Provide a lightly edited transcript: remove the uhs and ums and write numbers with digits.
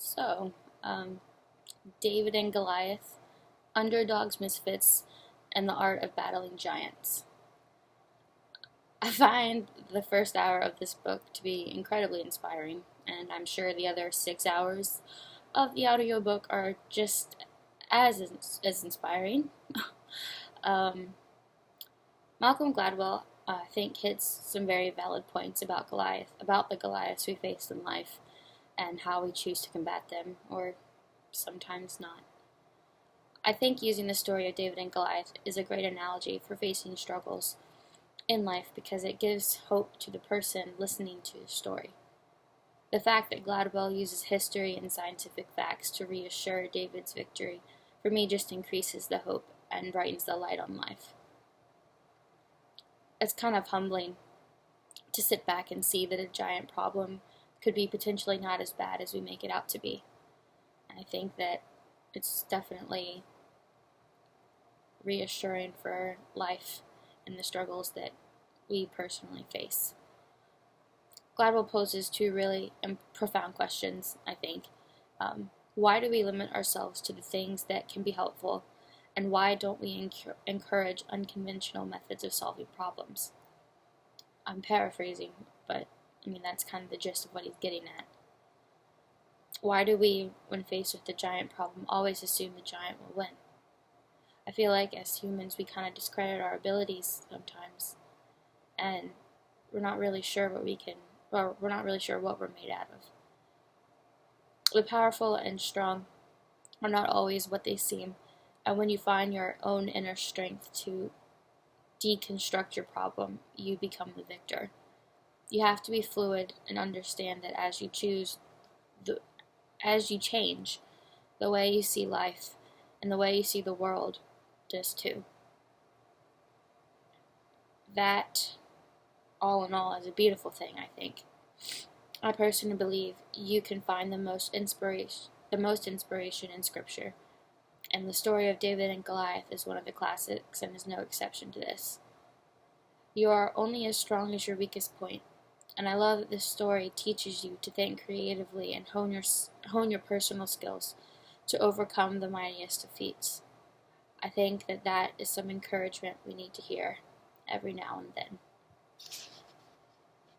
So, um, David and Goliath, Underdogs, Misfits, and the Art of Battling Giants. I find the first hour of this book to be incredibly inspiring, and I'm sure the other 6 hours of the audiobook are just as inspiring. um, Malcolm Gladwell, I think, hits some very valid points about the Goliaths we face in life, and how we choose to combat them, or sometimes not. I think using the story of David and Goliath is a great analogy for facing struggles in life because it gives hope to the person listening to the story. The fact that Gladwell uses history and scientific facts to reassure David's victory, for me, just increases the hope and brightens the light on life. It's kind of humbling to sit back and see that a giant problem could be potentially not as bad as we make it out to be. And I think that it's definitely reassuring for life and the struggles that we personally face. Gladwell poses two really profound questions, I think. Why do we limit ourselves to the things that can be helpful, and why don't we encourage unconventional methods of solving problems? I'm paraphrasing, but that's kind of the gist of what he's getting at. Why do we, when faced with a giant problem, always assume the giant will win? I feel like as humans we kind of discredit our abilities sometimes, and we're not really sure what we're made out of. The powerful and strong are not always what they seem, and when you find your own inner strength to deconstruct your problem, you become the victor. You have to be fluid and understand that as you change, the way you see life and the way you see the world does too. That, all in all, is a beautiful thing, I think. I personally believe you can find the most inspiration in Scripture, and the story of David and Goliath is one of the classics and is no exception to this. You are only as strong as your weakest point, and I love that this story teaches you to think creatively and hone your personal skills to overcome the mightiest of feats. I think that is some encouragement we need to hear every now and then.